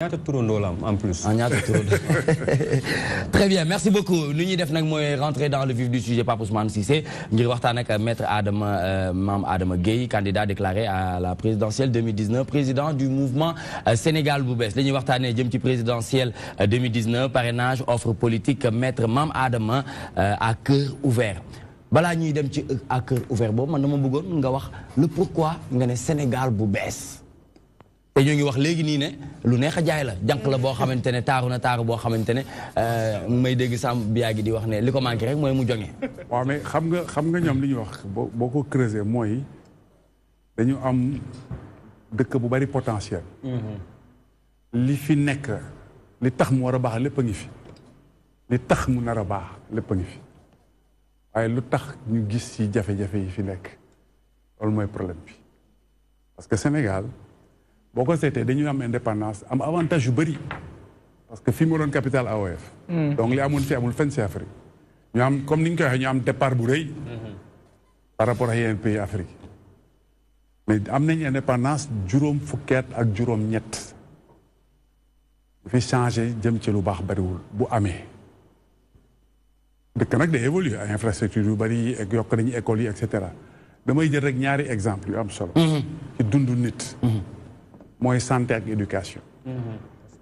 ñaata turandoo la am en plus. ñaata turandoo. Très bien, merci beaucoup. Nous allons rentrer dans le vif du sujet, Pape Ousmane Cissé. Nous allons parler avec Maître Mame Adama Gueye, candidat déclaré à la présidentielle 2019, président du mouvement Sénégal bu bees. Nous allons parler de présidentielle 2019, parrainage, offre politique, Maître Mame Adama à cœur ouvert. Bala ñuy dem ci à cœur ouvert boobu man dama bëggoon nga wax le pourquoi nga ne Sénégal bu bees. te ñu ngi wax léegi nii ne lu neex a jaay la jànq la boo xamante ne taaru na taaru boo xamante ne may dégg Samb biyaa gi di wax ne li ko manqué rek mooy mu jonge. waaw mais xam nga ñoom li ñu wax boo ko creuser mooy dañu am dëkk bu bari potentiel. li fi nekk li tax mu war a baax lépp a ngi fi. li tax mu nar a baax lépp a ngi fi waaye lu tax ñu gis ci jafe-jafe yi fi nekk loolu mooy problème bi parce que Sénégal. boo ko seetee dañuy am indépendance am avantage yu bëri parce que fii moo doon capitale AOF. donc li amoon fi amul fenn si Afrique. ñu am comme ni ñu koy waxee ñu am départ bu rëy. par rapport ak yeneen pays Afrique. mais am nañ indépendance juróom fukki at ak juróom-ñett. bu fi changé jëm ci lu baax bëriwul bu amee. dëkk nag day évoluer ay infrastructure yu bëri ak yokk nañu écoles yi et cetera damay jël rek ñaari exemple yu am solo. ci dundu nit. mooy santé ak éducation.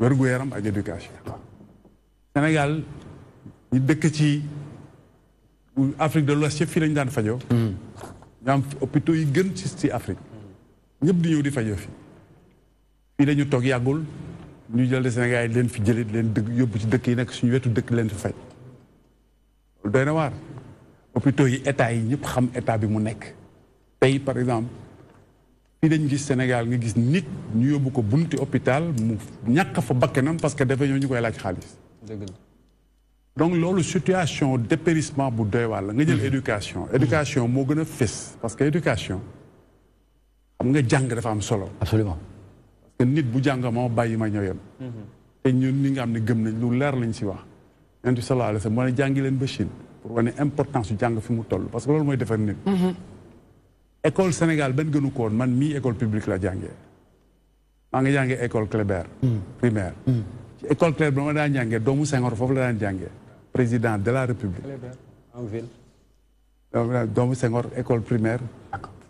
wér-gu-yaram ak éducation. Sénégal ñu dëkk ci Afrique de l'Ouest yëpp fii lañu daan fajoo. ñu am hôpitaux yi gën ci Afrique. ñëpp di ñëw di fajoo fi. fii dañu toog yàggul ñu jël de Sénégal yi leen fi jëlee leen dëkk yóbbu ci dëkk yi nekk suñu wetu dëkk leen fi faj. doy na waar. hôpitaux yi état yi ñëpp xam état bi mu nekk. tey par exemple. fii dañu gis Sénégal nga gis nit ñu yóbbu ko bunti hôpital mu ñàkk fa bakkanam parce que dafay ñëw ñu koy laaj xaalis. donc loolu situation dépérissement bu doy waar la nga jël éducation. éducation moo gën a fés parce que éducation xam nga jàng dafa am solo. absolument parce que nit bu jàng moo bàyyi ma ñëw yem. te ñun ñi nga xam ne gëm nañ lu leer lañ si wax. Yonent bi sallallahu alayhi wa sallam moo ne jàngi leen ba Chine pour wane importance yu jàng fi mu toll parce que loolu mooy defar nit. école Sénégal benn gënu ko woon man mii école publique la jàngee maa ngi jàngee école Clébert primaire ci école Clébert ba ma daan jàngee doomu Senghor foofu la daan jàngee président de la République en ville doomu Senghor école primaire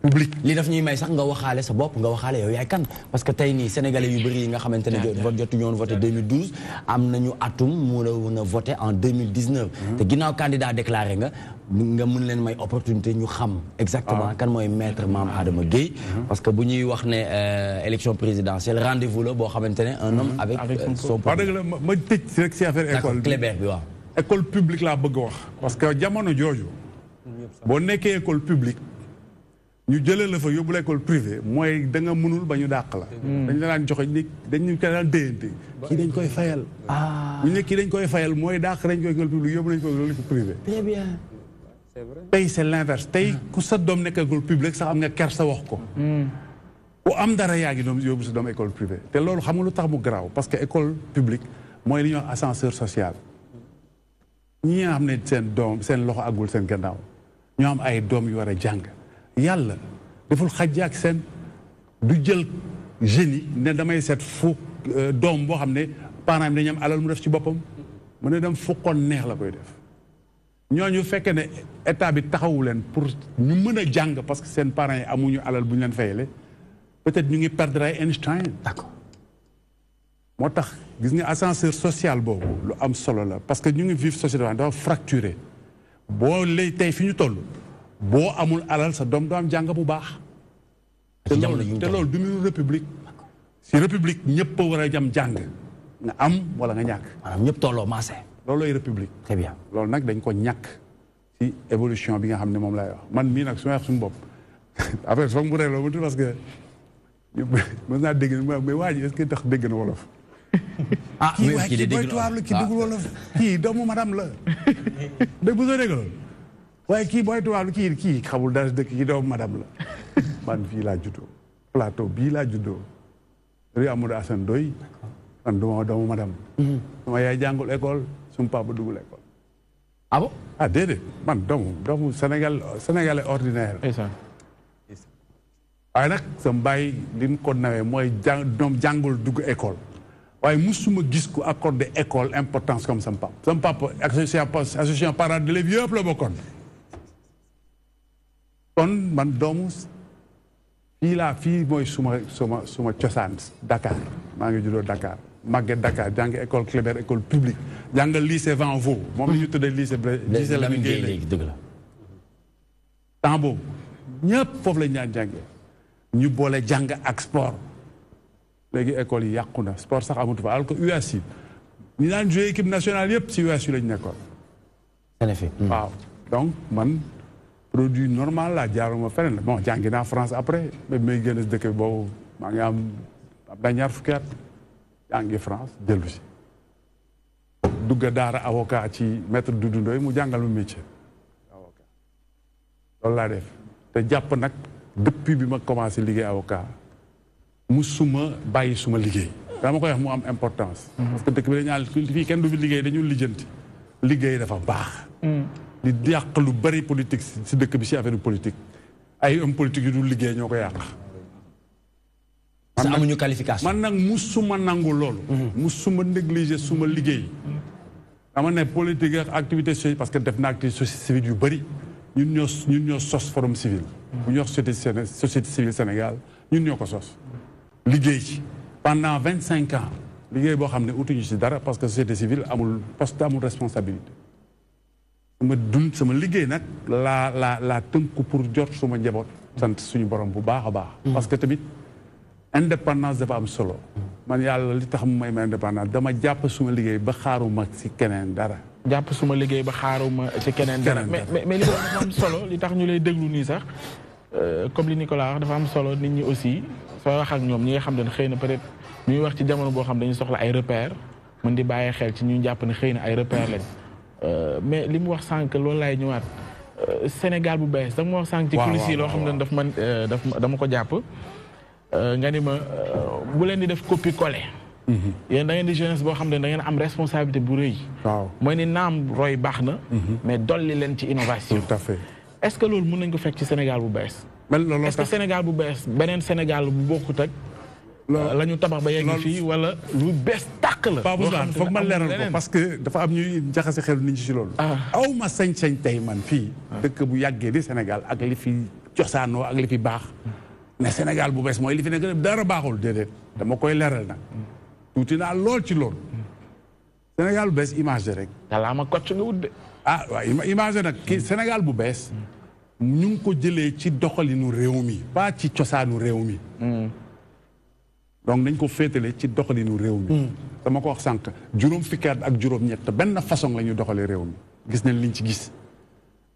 publique li daf ñuy may sax nga waxaale sa bopp nga waxaale yow yaay kan parce que tey nii sénégalais yu bëri yi nga xamante ne jotuñu woon voté 2012 am nañu atum mun a voté en 2019 te ginnaaw candidat déclaré nga mën leen may opportunité ñu xam exactement kan mooy maître Mame Adama Gueye parce que bu ñuy wax ne élection présidentielle rendez-vous la boo xamante ne un homme avec son waaw dëgg la ma tëj si rek si affaire école Clébert bi waaw école publique laa bëgg a wax parce que jamono jooju boo nekkee école publique ñu jëlee la fa yóbbu la école privée mooy da nga mënul ba ñu dàq la. dañ la daan joxe ni dañu ko daan déyante. kii dañ koy fayal. ñu ne kii dañ koy fayal mooy dàq nañ ko école publique yóbbu nañ ko école privée. très bien. c'est vrai tey c'est l'inverse tey ku sa doom nekk école publique sax am nga kersa wax ko. bu am dara yaa ngi doom yóbbu sa doom école privée te loolu xam nga lu tax mu garaaw parce que école publique mooy li ñuy wax ascenseur social. ñi nga xam ne seen doom seen loxo àggul seen gannaaw ñoo am ay doom yu war a jàng. yàlla deful xaj ak seen du jël génie ne damay seet fu doom boo xam ne parents bi dañu am alal mu def ci boppam mu ne dem fu ko neex la koy def ñooñu fekkee ne état bi taxawu leen pour ñu mën a jàng parce que seen parents yi amuñu alal bu ñu leen fayale peut-être ñu ngi perdre ay Einstein. d'accord moo tax gis nga ascenseur social boobu lu am solo la parce que ñu ngi vivre société dafa fracturé boo lay tey fi ñu toll. boo amul alal sa doom doo am jàng bu baax. te loolu du ñu république. si république ñëpp a war a jam jàng. nga am wala nga ñàkk. maanaam ñëpp tolloo maase. loolooy république. très bien loolu nag dañ ko ñàkk. si évolution bi nga xam ne moom laay wax man mii nag su ma wax suñu bopp affaire foog mu réglé ma parce que mën naa dégg mais waa ji est-ce que tax dégg na wolof. kii waaye kii booy tubaab la kii déggul wolof. kii doomu madame la. dégg bu soo dégg loolu. waaye kii booy tubaab kii xamul dara dëkk kii doomu madame la man fii laa juddoo plateau bii laa juddoo rue Amadou Assane Ndoye man duma doomu madame suma yaay jàngul école suma papa duggul école ah bon ah déedéet man doomu sénégalais ordinaire waaye nag sama baay li mu ko nawee mooy doom jàngul dugg école waaye musuma gis ko accordé école importance comme sama papa. sama papa association parents d'élèves yëpp la bokkoon. kon man doomu fii mooy suma cosaan Dakar maa ngi juddoo Dakar màgge Dakar jàng école Kléber école publique jàngal lycée Van Vaux moom la ñu tuddee lycée Lamine Gueye léegi dëgg la. temps boobu ñëpp foofu lañ ñaan jàngee ñu boole jàng ak sport léegi école yi yàqu na sport sax amatu fa alors que UASI ñu daan joué équipe nationale yëpp si UASI lañ nekkoon. en effet. waaw donc man produit normal laa jaaruma feneen bon jàngi naa France après mais may génn si dëkk bi boobu maa ngi am na ñaar fukki at jàngi France dellu si. dugga daara avocat ci maître Doudou Ndoye mu jàngal ma métier avocat loolu laa def te jàpp nag depuis bi ma commencé liggéey avocat musuma bàyyi suma liggéey dama koy wax mu am importance parce que dëkk bi dañu fii kenn du fi liggéey dañu lijjanti liggéey dafa baax di yàq lu bari politique si dëkk bi si affaire politique ay homme politique yu dul liggéey ñoo ko yàq man amuñu qualification man nag musuma nangu loolu musuma négliger suma liggéey dama ne politique ak activité sociale parce que def na activité civile yu bëri ñun ñoo sos forum civil bu ñu wax société civile Sénégal ñun ñoo ko sos liggéey ci pendant 25 ans liggéey boo xam ne utuñu ci dara parce que société civile amul poste amul responsabilité sama liggéey nag laa tënku pour jot suma njaboot sant suñu borom bu baax a baax parce que tamit indépendance dafa am solo man yàlla li tax mu may ma indépendance dama jàpp suma liggéey ba xaaruma ci keneen dara jàpp suma liggéey ba xaaruma ci keneen dara mais li dafa am solo li tax ñu lay déglu nii sax comme li Nicolas wax dafa am solo nit ñi aussi soo wax ak ñoom ñi nga xam ne xëy na peut-être ñuy wax ci jamono boo xam dañuy soxla ay repères mën di bàyyi xel ci ñu jàpp ne xëy na ay repères lañ mais li mu wax sànq loolu laay ñëwaat Sénégal bu bees dama wax sànq ci coulisses yi loo xam ne dama ko jàpp nga ni ma bu leen di def copie collé yéen da ngeen di jeunesse boo xam ne da ngeen am responsabilité bu rëy mooy ni naam roy baax na mais dolli leen ci innovation tout à fait est-ce que loolu mën nañ ko fekk ci Sénégal bu bees est-ce que Sénégal bu bees beneen Sénégal bu bokkut ak la ñu tabax ba yegg fii wala lu bees tàq la Pape Ousmane foog ma leeral ko parce que dafa am ñuy jaxase xel nit ñi ci loolu aw ma sañ-sañ tey man fii dëkk bu yàggee di Sénégal ak li fi cosaanoo ak li fi baax ne Sénégal bu bees mooy li fi nekk dara baaxul déedéet dama koy leeral nag tuuti naa lool ci loolu Sénégal bu bees image rek dalaa ma kocc nga wut de waaw image nag kii Sénégal bu bees ñu ngi ko jëlee ci doxalinu réew mi pas ci cosaanu réew mi donc dañ ko féetale ci doxalinu réew mi dama ko wax sànq juróom fukki at ak juróom ñett benn façon la ñuy doxalee réew mi gis nañ liñ ci gis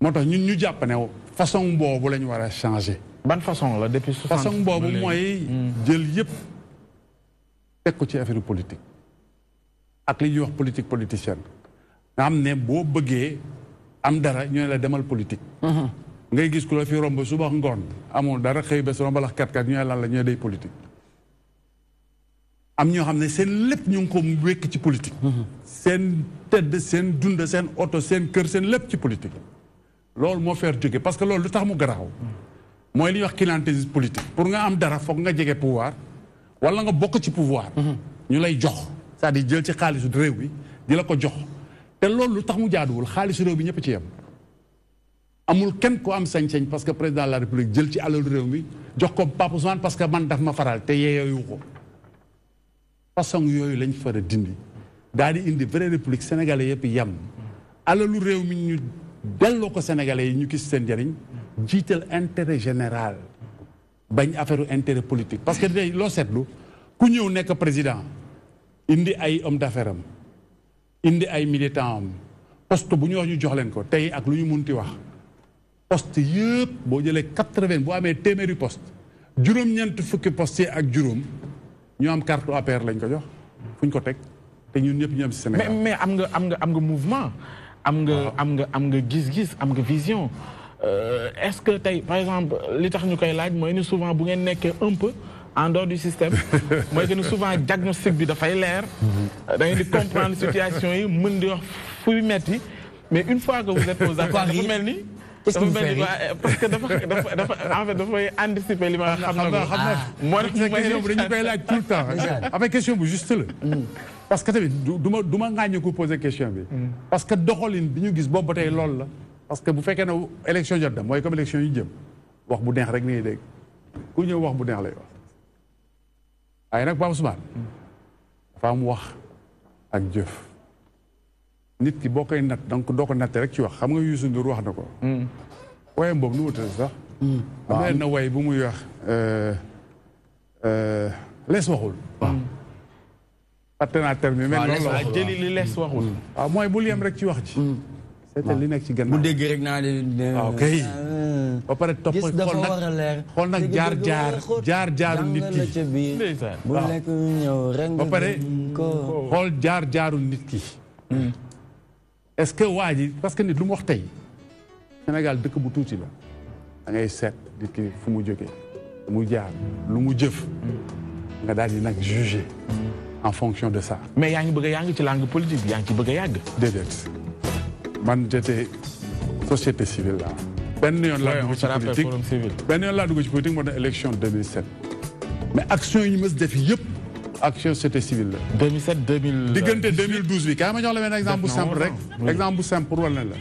moo tax ñun ñu jàpp ne façon boobu la ñu war a changer ban façon la depuis 60 façon boobu mooy jël yëpp teg ko ci affaire politique ak li ñuy wax politique politicienne nga xam ne boo bëggee am dara ñu ne la demal politique ngay gis ku la fi romb suba ngoon amul dara xëy bés romb la kat ñu ne lan la ñooy day politique am ñoo xam ne seen lépp ñu ngi ko wékk ci politique seen tëdd seen dund seen oto seen kër seen lépp ci politique loolu moo feer jóge parce que loolu lu tax mu garaaw mooy li ñuy wax clientélisme politique pour nga am dara foog nga jege pouvoir wala nga bokk ci pouvoir ñu lay jox c'est-à-dire jël ci xaalisu réew bi di la ko jox te loolu lu tax mu jaaduwul xaalisu réew bi ñëpp ci yem amul kenn ko am sañ-sañ parce que président de la république jël ci alalu réew mi jox ko Pape Ousmane parce que man daf ma faral te yeeyooyu ko façon yooyu lañ far a dindi daal di indi vraie république sénégalais yëpp yem alalu réew mi ñu delloo ko sénégalais yi ñu gis seen njëriñ jiital intérêt général bañ affaire intérêt politique parce que tey loo seetlu ku ñëw nekk président indi ay homme d'affaires am indi ay militant am poste bu ñu wax ñu jox leen ko tey ak lu ñu munti wax poste yëpp boo jëlee 80 boo amee téeméeri poste juróom-ñeent fukki poste ak juróom ñu am carte APR lañ ko jox fu ñu ko teg te ñun ñëpp ñu am si Sénégal mais am nga mouvement am nga gis-gis am nga vision est-ce que tey par exemple li tax ñu koy laaj mooy ni souvent bu ngeen nekkee un peu en dehors du système mooy que ni souvent diagnostic bi dafay leer da ngeen di comprendre situation yi mën di wax fuy metti mais une fois que vous êtes aux affaires dafa mel ni qu'est-ce qui vous fait rire parce que en fait dafay anticiper li ma xam na ko. moo tax question bu dañu koy laaj tout le temps. avec question bu juste la. parce que tamit du ma ŋaañu ko poser question bi. parce que doxalin bi ñu gis boobu ba tey loolu la. parce que bu fekkee ne élection jot na mooy comme élection yu jëm wax bu neex rek ni ngay dégg ku ñëw wax bu neex lay wax. waaye nag Pape Ousmane dafa am wax ak jëf nit ki boo koy nat donc doo ko natte rek ci wax xam nga Youssou Ndour wax na ko. woyam boobu nu mu tëdd sax. am na way bu muy wax lees waxul. waaw fàtte naa terme mais loolu la wax jëli li lees waxul. waaw mooy bul yem rek ci wax ji. c'était li nekk ci gannaaw bu dégg rek naa de. waaw kay. ba pare topp xool nag jaar-jaaru nit ki. bu lekk ñëw rek ba pare xool jaar-jaaru nit ki. est-ce que waa ji parce que nit lu mu wax tey Sénégal dëkk bu tuuti la da ngay seet nit ki fu mu jógee lu mu jaar lu mu jëf nga daal di nag juger en fonction de ça. mais yaa ngi bëgg a yaa ngi ci langue politique yaa ngi ci bëgg a yàgg. déedéet man j'étais société civile là. benn yoon laa dugg ci politique benn yoon laa dugg ci politique moo tax élection 2007 mais action yi ñu mës def yëpp action société civile la. 2007 2000. diggante 2012 bi kaay ma jox la benn exemple bu simple rek. exemple bu simple pour wala la.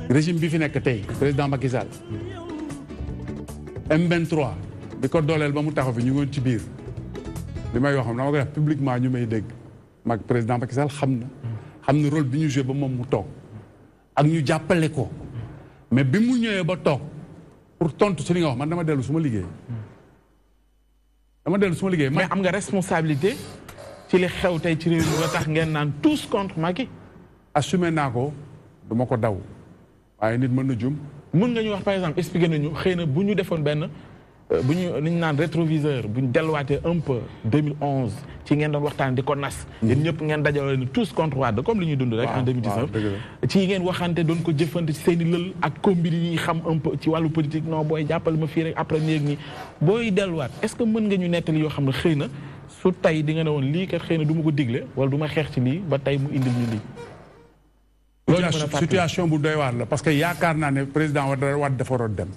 régime bi fi nekk tey président Macky Sall M23 bi ko dooleel ba mu taxaw fi ñu ngi woon ci biir li may wax xam dama koy wax publiquement ñu may dégg mag président Macky Sall xam na rôle bi ñu joué ba moom mu toog ak ñu jàppale ko mais bi mu ñëwee ba toog pour tontu ci li nga wax man dama dellu su ma liggéey. mais am nga responsabilité ci li xew tey ci réew mi ba tax ngeen naan tous contre Macky. assumé naa ko du ma ko daw waaye nit mën na jum. mën nga ñu wax par exemple expliqué nañu xëy na bu ñu defoon benn bu ñu li ñu naan rétroviseur bu ñu delluwaatee un peu 2011 ci ngeen doon waxtaan di ko nas. yéen ñëpp ngeen dajale ni tous contre Wade comme li ñuy dund rek. en 2019 ci ngeen waxante doon ko jëfante ci seen i lël ak combine yi ñuy xam un peu ci wàllu politique non booy jàppale ma fii rek après néeg ñi booy delluwaat est-ce que mën nga ñu nettali yoo xam ne xëy na su tey di nga ne woon lii kat xëy na du ma ko digle wala du ma xeex ci lii ba tey mu indil ñu lii. situation bu doy waar la parce que yaakaar naa ne président Wade dafa waroon dem.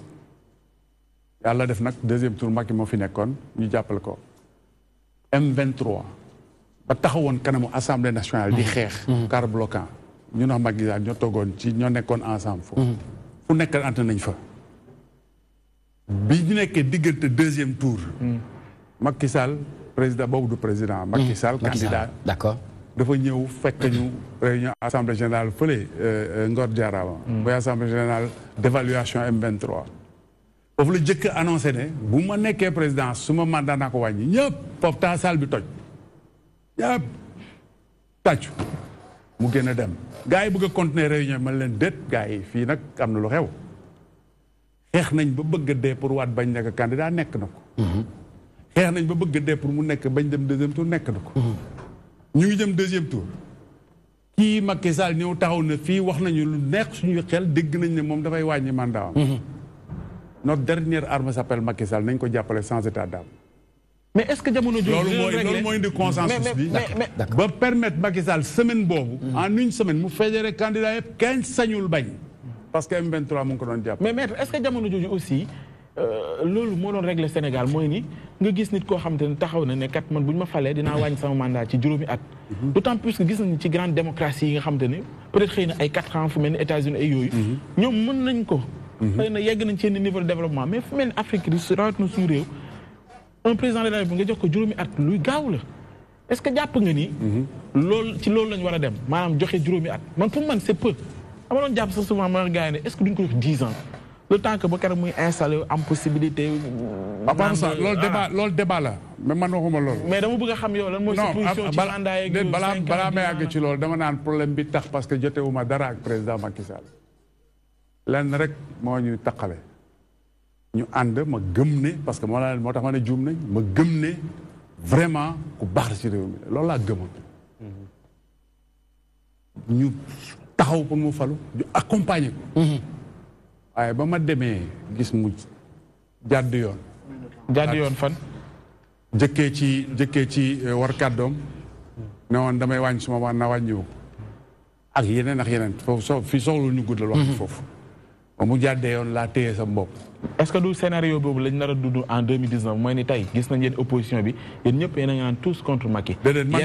yàlla def nag deuxième tour Macky moo fi nekkoon ñu jàppale ko M23 ba taxawoon kanamu assemblée nationale di xeex car bloquant ñu nax Macky Sall ñoo toogoon ci ñoo nekkoon ensemble foofu fu nekk ante nañ fa bi ñu nekkee diggante deuxième tour Macky Sall président boobu du président Macky Sall candidat d'accord dafa ñëw fekk ñu réunion assemblée générale fële Ngor Diarama mooy assemblée générale d'évaluation M23 foofu la jëkk annoncé ne bu ma nekkee président su ma mandat naa ko wàññi ñëpp foofu taa salle bi toj ñëpp tàccu mu gën a dem gars yi bëgg a continuer réunion man leen déet gars yi fii nag am na lu xew xeex nañ ba bëgg a dee pour Wade bañ nekk candidat nekk na ko xeex nañ ba bëgg a dee pour mu nekk bañ dem deuxième tour nekk na ko ñu ngi jëm deuxième tour kii Macky Sall ñëw taxaw na fii wax nañu lu neex suñu xel dégg nañ ne moom dafay wàññi mandat am notre dernière arme s'appelle Macky Sall nañ ko jàppale sans état d'âme. mais est-ce que jamono jooju loolu mooy indi consensus bi ba permettre Macky Sall semaine boobu. en une semaine mu fédéré candidat yëpp kenn sañul bañ. parce que M23 mu ngi ko doon jàpp. mais maître est-ce que jamono jooju aussi loolu moo doon régler Sénégal mooy ni nga gis nit koo xamante ne taxaw na ne kat man bu ñu ma falee dinaa wàññi sama mandat ci juróomi at. d'autant plus que gis nañu ci grande démocratie yi nga xamante ne peut-être xëy na ay 4 ans fu mel ni États-Unis ay yooyu. ñoom mën nañ ko. xëy na yegg nañ ci yenn niveau de développement mais fu mel ni Afrique di rawatina suñu réew un président de la République nga jox ko juróomi at luy gaaw la est-ce que jàpp nga ni. loolu ci loolu lañ war a dem maanaam joxe juróomi at man pour man c'est peu. dama doon jàpp sax souvent ma gars yi ne est-ce que duñ ko def 10 ans le temps que ba keroog muy installé am possibilité. loolu débat la mais man waxuma loolu. mais dama bëgg a xam yow lan mooy. sa position ci mandat yeeg balaa may àgg ci loolu dama naan problème bi tax parce que jotewuma dara ak président Macky Sall. lenn rek moo ñu taqale ñu ànd ma gëm ne parce que moo tax ma ne juum nañ ma gëm ne vraiment ku baax ci réew mi loolu laa gëmoon ñu taxaw pour mu falu ñu accompagner ko waaye ba ma demee gis mu jàdd yoon fan jëkkee ci war kàddoom ne woon damay wàññi suma wax na wàññiwu ak yeneen foofu fii soxlu ñu guddal wax foofu mu jàddee yoon laa téye sa bopp. est-ce que du scénario boobu lañ nar a dund en 2019 mooy ni tey gis nañ yéen opposition bi yéen ñëpp yéen a ngi naan tous contre Macky. déedéet man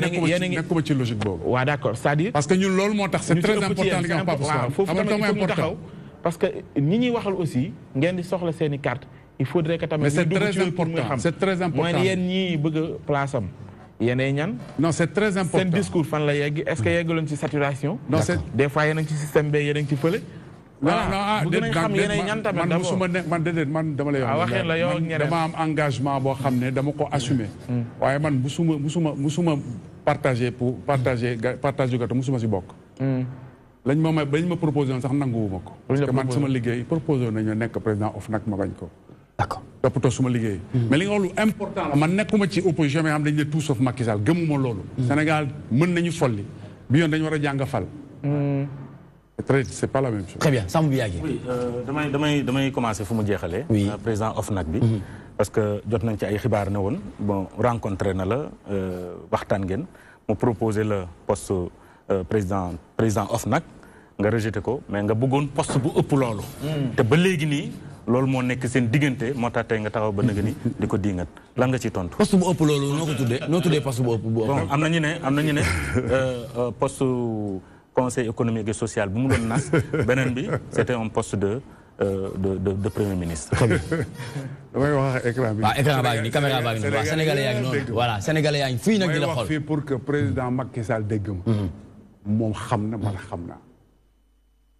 nekkuma ci logique boobu. waaw d'accord c'est-à-dire. parce que ñun loolu moo tax c'est très important li nga wax Pape Ousmane. foofu tamit il faut ñu taxaw parce que ñi ñuy waxal aussi ngeen di soxla seen i carte il faudrait que tamit. mais c'est très important c'est très important mooy yéen ñii bëgg a place am. yéenay ñan. non c'est très important seen discours fan la yegg est-ce que yeggaloon ci saturation. non c'est des fois yéen a ngi ci système bi yéen a ngi ci fële. voilà bëgg nañ xam yéenay ñan tamit d'abord man déedéet man dama lay wax. waxee la yow ak ñeneen dama am engagement boo xam ne dama ko assumer. waaye man musuma partager gâteau musuma si bokk. bañ ma proposé woon sax nanguwuma ko. parce que man sama liggéey proposé nañu nekk président OFNAC ma bañ ko. d'accord toppatoo suma liggéey. mais li nga wax lu important la man nekkuma ci opposition mais xam dañ ne tout sauf Macky Sall gëmuma loolu. Sénégal mën nañu folli bi yoon dañu war a jàng fal. c'est pas la même chose. Très bien Sambou Biagui. Oui damay commencer fu mu jeexalee. président OFNAC bi. parce que jot nañ ci ay xibaar ne woon bon rencontré na la waxtaan ngeen mu proposé la poste président OFNAC nga rejeté ko mais nga bëggoon poste bu ëpp loolu. te ba léegi nii loolu moo nekk seen diggante moo tax tey nga taxaw ba nëgë ni di ko diingat lan nga ciy tontu. poste bu ëpp loolu noo ko tuddee noo tuddee poste bu ëpp. bon am na ñu ne poste conseil économique et social bu mu doon nas beneen bi c'était un poste de premier ministre. damay wax écran bi. waaw écran baa ngi nii caméra baa ngi nii waaw sénégalais yaa ngi noonu voilà sénégalais yaa ngi fii nag di la xool. wax fii pour que président Macky Sall dégg ma. moom xam na man xam naa.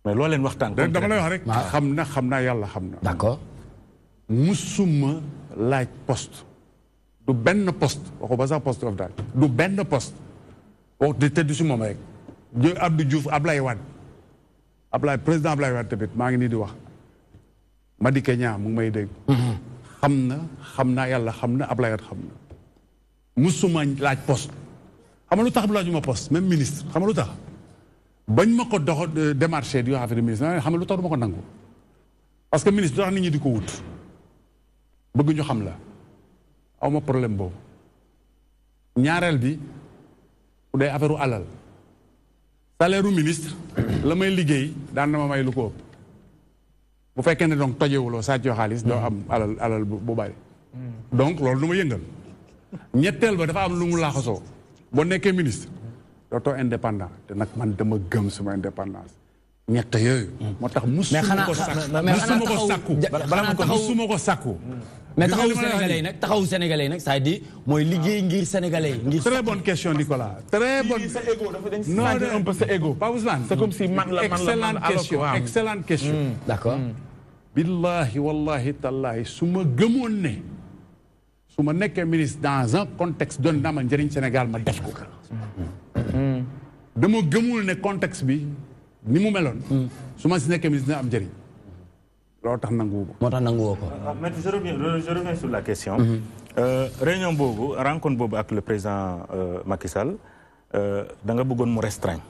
mais loo leen waxtaan. dama lay wax rek. xam naa yàlla xam na. d'accord. musuma laaj poste. du benn poste waxu ba sax poste of daal du benn poste. wax di tëdd si moom rek. Abdou Diouf Ablaye Wade président Ablaye Wade tamit maa ngi nii di wax. Madické Niang mu ngi may dégg. xam naa yàlla xam na Ablaye Wade xam na. musuma laaj poste. xam nga lu tax bu laajuma poste même ministre xam nga lu tax. bañ ma ko dox démarché di wax affaire ministre xam nga lu tax du ma ko nangu. parce que ministre du tax nit ñi di ko wut. bëgg ñu xam la. aw ma problème boobu. ñaareel bi bu dee affaire u alal. salaire u ministre la may liggéey daan na ma may lu ko ëpp. bu fekkee ne donc tojewuloo sàccoo xaalis doo am alal bu bari. donc loolu du ma yëngal. ñetteel ba dafa am lu mu laaxasoo. boo nekkee ministre. dootoo indépendant te nag man dama gëm sama indépendance. ñett yooyu. moo tax musuma ko sàkku. mais taxawu sénégalais yi nag c'est-à-dire mooy liggéey ngir sénégalais yi. très bonne question Nicolas. très bonne sa ego dafa dañ sentir un peu sa ego. Pas Ousmane. c'est comme si man la excellente question. d'accord. billahi wallahi tallahi su ma gëmoon ne. su ma nekkee ministre dans un contexte doon na ma njëriñ Sénégal ma def ko. dama gëmul ne contexte bi ni mu meloon. su ma si nekkee ministre dina am njëriñ. loolu tax nanguwuma. moo tax nanguwoo ko. mais je reviens sur la question. réunion boobu rencontre boobu ak le président Macky Sall da nga bëggoon mu restreindre.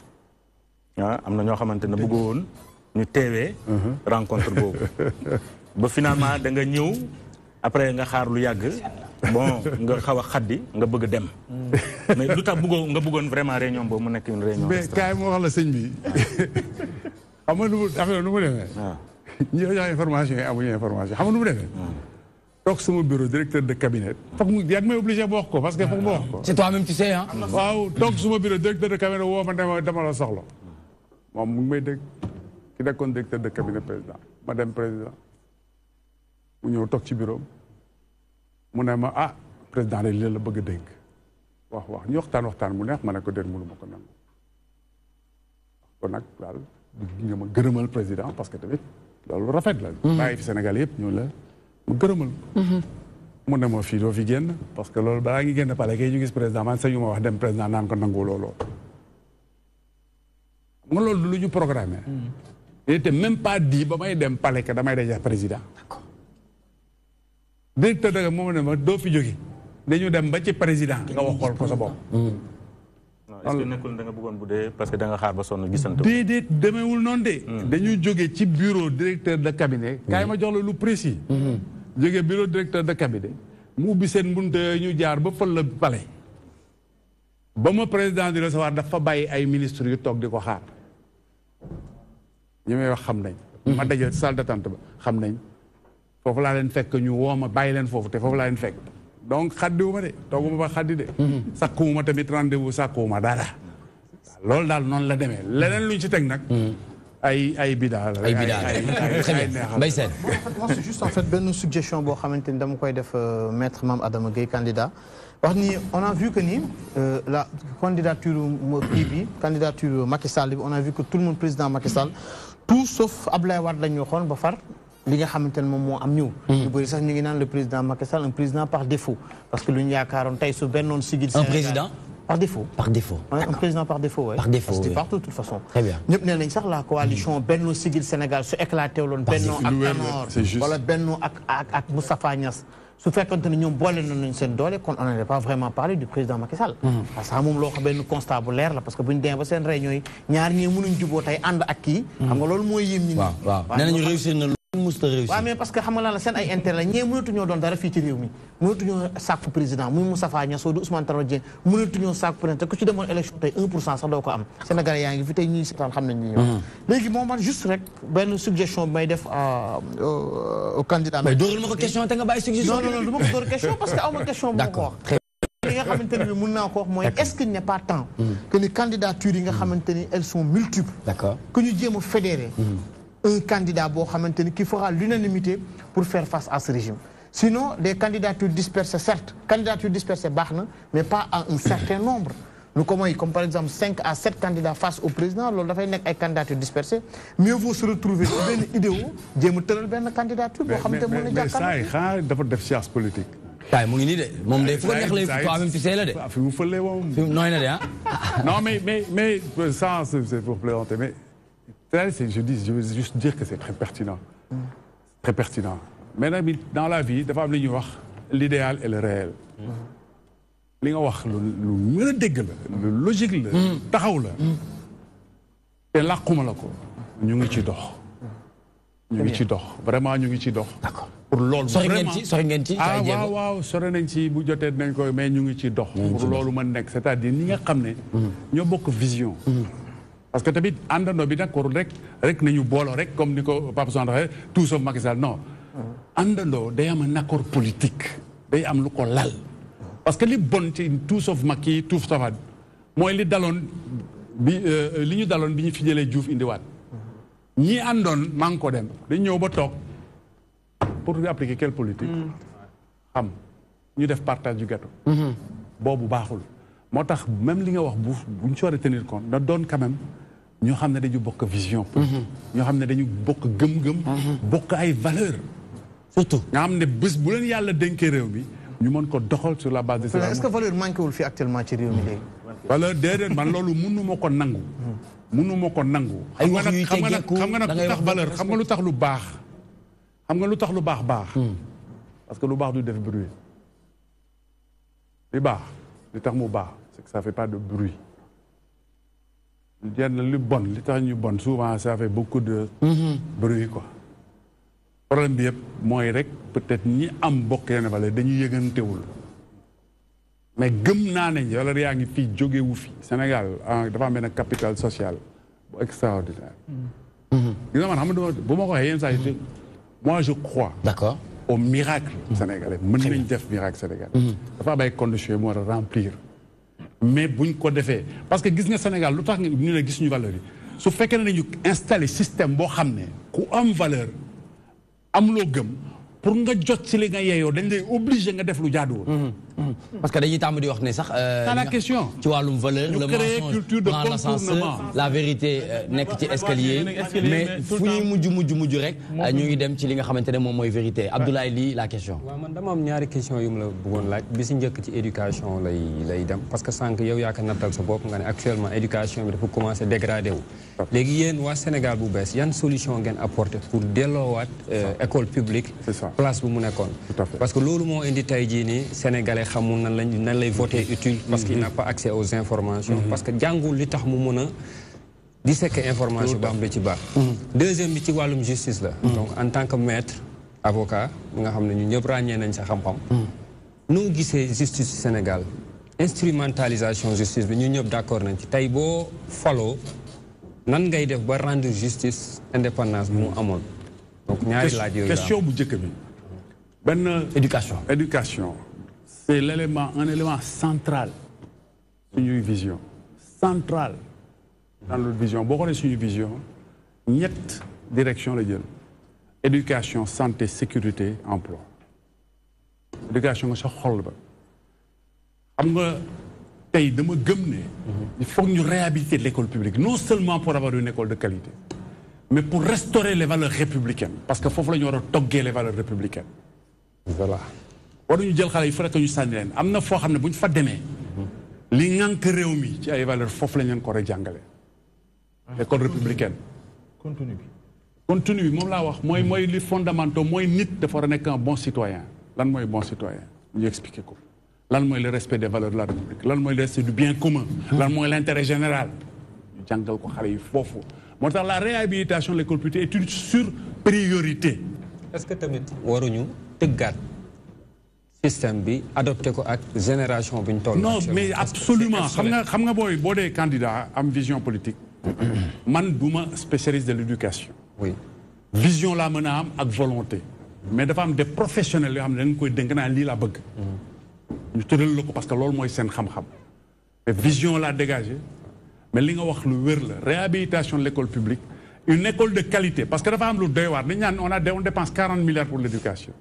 am na ñoo xamante ne bëggoon ñu teewee. rencontre boobu. ba finalement da nga ñëw après nga xaar lu yàgg. bon nga xaw a xaddi nga bëgg dem. mais lu tax nga bëggoon vraiment réunion boobu mu nekk une réunion. mais kaay moo wax la sëñ bi xam nga nu mu demee. ñi jox information yi amuñu information xam nga nu mu defee. toog sama bureau directeur de cabinet. foog mu yàgg may obligé ba wax ko parce que foog ma wax ko. c'est toi-même tu sais hein. waaw toog sama bureau directeur de cabinet woo ma dama la soxla. moom mu ngi may dégg ki nekkoon directeur de cabinet président ma dem président mu ñëw toog ci bureau mu ne ma président de lii la bëgg a dégg. wax ñu waxtaan mu neex ma ne ko déet mënu ma ko nangu. kon nag daal nga ma gërëmal président parce que tamit. loolu rafet la. bàyyi fi Sénégal yëpp ñu la mu gërëmal. mu ne ma fii doo fi génn parce que loolu balaa ngi génn pale kay ñu gis président man sañu ma wax dem président naan ko nangu looloo. xam nga loolu lu ñu programmé. il était même pas dit ba may dem pale que damay daje président. directeur de moom ne ma doo fi jóge dañu dem ba ci président nga waxool ko sa bopp. est-ce que nekkul da nga bëggoon bu dee parce que da nga xaar ba sonn gisante. déedéet demeewul noonu de. dañu jóge ci bureau directeur de cabinet. kaay ma jox la lu précis. jóge bureau directeur de cabinet. mu ubbi seen mbunte ñu jaar ba fël la palais. ba ma président di recevoir dafa bàyyi ay ministres yu toog di ko xaar. ñi may wax xam nañ. ma dajal salle d'attente ba xam nañ foofu laa leen fekk ñu woo ma bàyyi leen foofu te foofu laa leen fekk donc xaddiwuma de tooguma ba xaddi de sakkuwuma tamit rendez-vous sakkuwuma dara loolu daal noonu la demee leneen luñ ci teg nag ay bidaa la Mbaye Sène moi c'est juste en fait benn suggestion boo xamante ni dama koy def maître Mame Adama Gueye candidat wax ni on a vu que ni la candidature candidature Macky Sall bi on a vu que tout le monde président Macky Sall tout sauf Abdoulaye Wade la ñu waxoon ba far li nga xamante ne moom moo am ñëw ñu bëri sax ñu ngi naan le président Macky Sall un président par défaut parce que lu ñu yaakaaroon tey su bennoon sigil un président par défaut. Par défaut. Ouais, un président par défaut, oui. Par défaut, c'était oui. partout de toute façon. Très bien. Nous avons la coalition Benno Sigil Sénégal se éclaté au Benno ak Tanor wala Benno ak Moustapha Niasse. Su fekkante ni ñoom boole nañu seen doole kon on n'allait pas vraiment parler du président Macky Sall. Parce que moom loo xam benn constat bu leer la parce que bu ñu demee ba seen réunion yi ñaar ñii mënuñ juboo tey ànd ak kii. xam nga loolu mooy yéem ñi. waaw waaw nee nañu réussir na. waaw mais parce que xam nga la seen ay intérêt la ñee mënatuñoo doon dara fii ci réew mi mënatuñoo sàkku président muy Moustapha Niasse du Ousmane Tanor Dieng mënatuñoo sàkku président te ku ci demoon élection tey 1% sax doo ko am Sénégalais yaa ngi fi tey ñuy seetaan xam nañ ni ñëw léegi moom man juste rek benn suggestion bi may def au candidat mais dóoral ma ko question te nga bàyyi suggestion non du ma ko dóor question parce que aw ma question bu ma ko wax li nga xamante ne bi mën naa ko wax mooy est-ce qu'il n'est pas temps que les candidatures yi nga xamante ni elles sont multiples d'accord que ñu jéem a fédérer un candidat qui fera l'unanimité pour faire face à ce régime. Sinon, des candidatures dispersées, certes, candidatures dispersées, mais pas à un certain nombre. Nous, comme par exemple 5 à 7 candidats face au président, lors de des candidatures dispersées, mieux vaut se retrouver dans une idée où une candidature pour mais ça, il faut des sciences politiques. Mu ngi nii de moom de fu ko neex lay toi-même tu sais la de. fi mu fële moom. nooy na de ah. Non mais ça c'est pour plaisanter mais. Je veux juste dire que c'est très pertinent. Très pertinent. Mais dans la vie, l'idéal et le réel. Ce que le logique, le taxaw et là comme la ko ñu ngi ci dox. Ñu ngi ci dox vraiment ñu ngi ci dox. D'accord. Pour loolu vraiment sori ngeen ci waaw sori nañ ci bu jotee nañ ko mais ñu ngi ci dox. Pour loolu mën nekk c'est-à-dire ñi nga xam ne ñoo bokk vision. Parce que tamit àndandoo bi nag warul rek nañu booloo rek comme ni ko Papa Sow waxee tout sauf Macky Sall non àndandoo day am un accord politique day am lu ko lal parce que li bon ci tout sauf Macky tout sauf mooy li ñu daloon bi ñu fi jëlee Diouf indiwaat ñi àndoon maa ngi ko dem dañ ñëw ba toog pour appliquer quelle politique xam ñu def partage du gâteau boobu baaxul moo tax même li nga wax bu ñu ci war a tenir compte na doon quand même ñoo xam ne dañu bokk vision ñoo xam ne dañu bokk gëm-gëm bokk ay valeur surtout nga xam ne bés bu leen yàlla dénkee réew mi ñu mën ko doxal sur la base de ça. Est-ce que valeur manqué wul fii actuellement ci réew mi léegi valeur déedéet man loolu mënu ma ko nangu xam nga nag lu tax valeur xam nga lu tax lu baax parce que lu baax du def bruit li baax li tax mu baax c'est que ça fait pas de bruit li bon li tax ñu bon souvent ça fait beaucoup de bruit quoi problème bi yëpp mooy rek peut-être ñi am bokk yenn valeur dañuy yëgantewul mais gëm naa ne valeur yaa ngi fii jógewu fi Sénégal dafa am benn capital social bu extraordinaire gis nga man xam nga bu ma ko waxee yenn saa yi moi je crois d'accord au miracle sénégalais mën nañ def miracle sénégalais dafa am ay conditions moo war a remplir mais buñ ko defee parce que gis nga Sénégal lu tax ñu ne gis ñu valeur yi su fekkee ne nañu installé système boo xam ne ku am valeur am loo gëm pour nga jot ci li nga yeeyoo dañ lay obligé nga def lu jaaduwul. parce que dañuy tàmm di wax ne sax. la question ci wàllum valeur le mensonge prend l'ascenseur la vérité nekk ci escalier mais fu ñuy mujj rek ñu ngi dem ci li nga xamante ne moom mooy vérité Abdoulaye lii la question. waaw man dama am ñaari question yu mu la bëggoon laaj bi si njëkk ci éducation lay dem parce que sànq yow yaa ko nattal sa bopp nga ne actuellement éducation bi dafa commencé dégradé wu. léegi yéen waa Sénégal bu bees yan solution ngeen apporté pour delloowaat école publique. place bu mu nekkoon. parce que loolu moo indi tey jii nii Sénégalais xamul nan lay voter utile. parce qu'il n'a pas accès aux informations. parce que jàngul li tax mu mën a disséquer information ba am lu ci baax. deuxième bi ci wàllum justice la. donc en tant que maître avocat nga xam ne ñu ñëpp ràññee nañ sa xam-xam. noo gisee justice du Sénégal instrumentalisation justice bi ñu ñëpp d'accord nañ ci tey boo faloo nan ngay def ba rendre justice indépendance bu mu amoon donc ñaari laaj yooyu question bu njëkk bi benn éducation c'est un élément central suñuy vision central dans notre vision boo xoolee suñu vision ñett direction la jël éducation santé sécurité emploi éducation nga sa xol ba xam nga tey dama gëm ne il faut ñu réhabiliter l'école publique non seulement pour avoir une école de qualité mais pour restaurer les valeurs républicaines parce que foofu la ñu war a toggee les valeurs républicaines voilà waruñu jël xale yi fu nekk ñu sànni leen am na foo xam ne bu ñu fa demee li ŋànk réew mi ci ay valeurs foofu la ñu leen ko war a jàngale l'école républicaine contenu bi moom laa wax mooy li fondamentaux mooy nit dafa war a nekk un bon citoyen lan mooy bon citoyen ñu expliquer ko lan mooy le respect des valeurs de la République lan mooy le respect du bien commun lan mooy l'intérêt général ñu jàngal ko xale yi foofu moo tax la réhabilitation de l'école publique est une sur-priorité. est-ce que tamit waruñu tëggaat système bi adopté ko ak génération bi ñu toll. non mais absolument xam nga boo dee candidat am vision politique man du ma spécialiste de l'éducation. oui vision laa mën a am ak volonté. mais dafa am des professionnels yoo xam ne dañ koy dénk naa lii laa bëgg. ñu tëral la ko parce que loolu mooy seen xam-xam. mais vision laa dégagé mais li nga wax lu wér la réhabilitation de l'école publique une école de qualité parce que dafa am lu doy waar dañu naan on dépense 40 milliards pour l'éducation.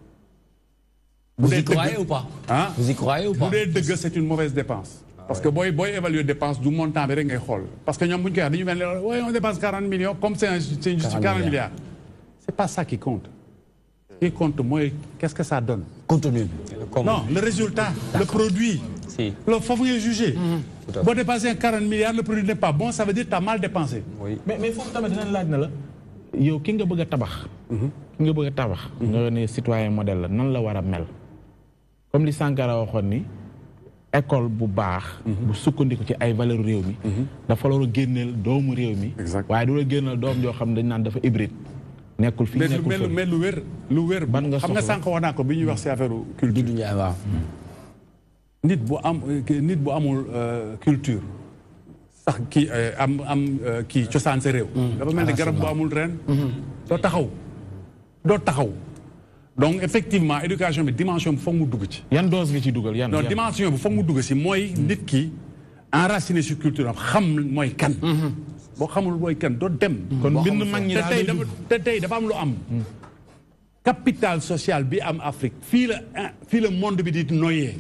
Vous y croyez ou pas? Hein? Vous y croyez ou pas? Bu dee dëgg c'est une mauvaise dépense. Parce que booy évaluer dépense du montant bi rek ngay xool parce que ñoom bu ñu koy wax dañu mel ne oui on dépense 40 millions comme c'est juste 40 milliards. C'est pas ça qui compte. Ce qui compte mooy qu'est-ce que ça donne. Contenu. Non le résultat le produit. si loolu foofu ngay juger. boo dépensé 40 milliards le produit n'est pas bon ça veut dire t'as mal dépensé. oui mais foofu tamit dinañ laaj na la yow ki nga bëgg a tabax. ki nga bëgg a tabax. nga ne citoyen modèle la nan la war a mel. comme li Sankara waxoon ni école bu baax. bu sukkandiku ci ay valeurs réew mi. dafa la war a génneel doomu réew mi. waaye du la génneel doom joo xam ne dañ naan dafa hybride. nekkul fii nekkul fii mais lu wér. ban nga xam nga sànq wax naa ko bi ñuy wax ci affaire culture. waaw. nit bu amul culture sax kii am kii cosaan sa réew. dafa mel ni garab bu amul ren. doo taxaw. donc effectivement éducation bi dimension bi foog mu dugg ci. yan dose nga ci dugal yan. non dimension bi foog mu dugg ci mooy nit ki enraciné ci culture am xam mooy kan. boo xamul mooy kan doo dem. kon mbind mag ñi te tey dafa am lu am. capital social bi am Afrique fii la monde bi di noyé.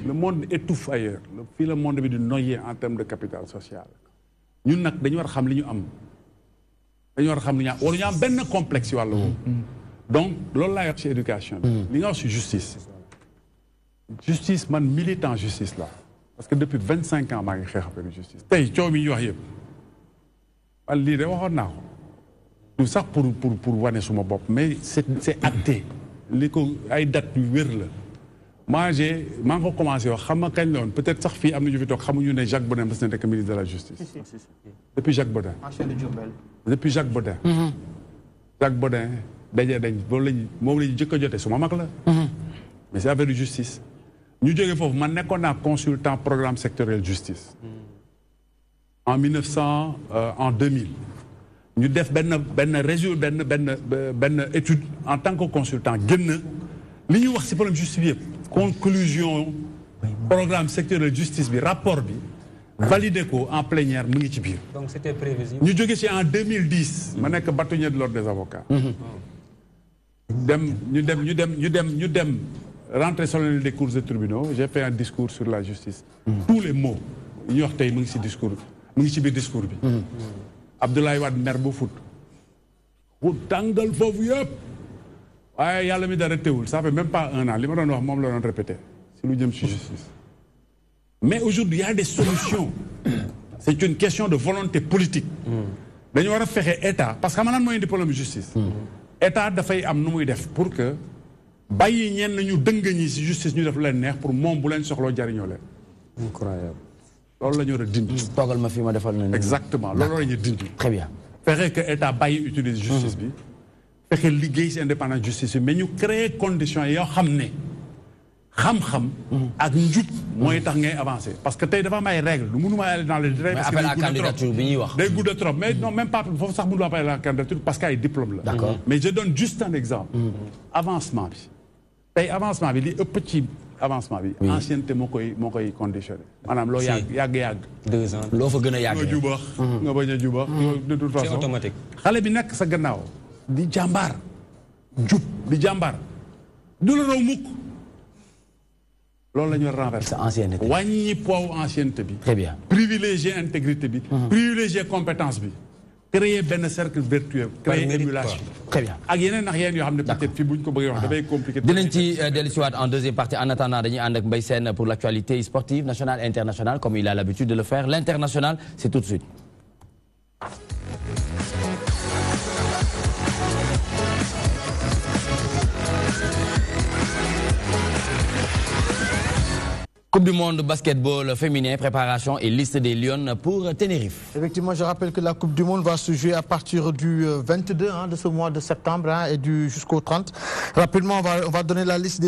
le monde étouffe ailleurs fii la monde bi di noyé en termes de capital social. ñun nag dañu war a xam li ñu am. dañu war a xam li ñu am waruñu am benn complexe wàll woowu. donc loolu laay wax ci éducation bi. li nga wax ci justice. justice man militant justice la parce que depuis 25 ans maa ngi xeex affaire justice. tey coow mi ñu wax yëpp man lii de waxoon naa ko du sax pour wane suma bopp mais c'est acté li ko ay date yu wér la. maa ngi ko commencé wax xam nga kañ la woon peut-être sax fii am na ñu fi toog xamuñu ne Jacques Bodin mas na nekk ministre de la justice. depuis Jacques Bodin. depuis Jacques Bodin. Jacques Bodin daje dañ moom la ñu jëkk a jotee suma mag la. mais c'est affaire de justice. ñu jógee foofu man nekkoon naa consultant programme sectoriel justice. en 2000. ñu def benn étude en tant que consultant génn li ñu wax ci problème justice bi yëpp. conclusion programme sectoriel justice bi rapport bi. validé ko en plénière mu ngi ci biir. donc c'était prévisible. ñu jóge ci en 2010. ma nekk bâtonnier de l'ordre des avocats. ñu dem rentrée solennelle des cours et tribunaux j'ai fait un discours sur la justice. tous les mots yi ñu wax tey mu ngi ci discours bi mu ngi ci biir discours bi. Abdoulaye Wade mer bu fut tàngal foofu yëpp. waaye yàlla mi dara teewul ça fait même pas un an li ma doon wax moom la doon répété si lu jëm ci justice. mais aujourd'hui il y a des solutions. c'est une question de volonté politique. dañu war a fexe état parce que xam nga lan mooy indi problème justice. état dafay am nu muy def pour que bàyyi ñenn ñu dëng ñi ci justice ñu def lu leen neex pour moom bu leen soxloo jariñoo leen. incroyable. loolu la ñu war a dindi. toogal ma fi ma defal na. exactement loolu la ñuy dindi. très bien. fexe que état bàyyi utiliser justice bi. fexe liggéey ci indépendance justice bi mais ñu créer conditions yoo xam ne xam-xam ak njub mooy tax ngay avancer parce que tey dafa am ay règles du mënuma aller dans les détails parce que appel à candidature bi ñuy wax day gudd trop mais non même pas foofu sax mënuma appeler à la candidature parce que ay diplôme la mais je donne juste un exemple avancement bi tey avancement bi li ëpp ci avancement bi ancienneté moo koy conditionné maanaam loo yàgg 2 ans loo fa gën a yàgg nga jubax nga bañ a jubax de toute façon c'est automatique xale bi nekk sa gannaaw di jàmbaar jub di jàmbaar du la raw mukk loolu la ñu renversé ancienneté wàññi poids ancienneté bi très bien privilégier intégrité bi privilégier compétence bi créer benn cercle vertueux créer émulation très bien ak yeneen ndax yeneen yoo xam ne peut-être fii bu ñu ko bëggee wax dafay compliqué dinañ ci dellusiwaat en deuxième partie en attendant dañuy ànd ak Mbaye Sène pour l'actualité sportive nationale et internationale comme il a l'habitude de le faire l'international c'est tout de suite. Coupe du monde basketball féminin, préparation et liste des Lions pour Tenerife. Effectivement, je rappelle que la Coupe du monde va se jouer à partir du 22 de ce mois de septembre et jusqu'au 30. Rapidement, on va donner la liste des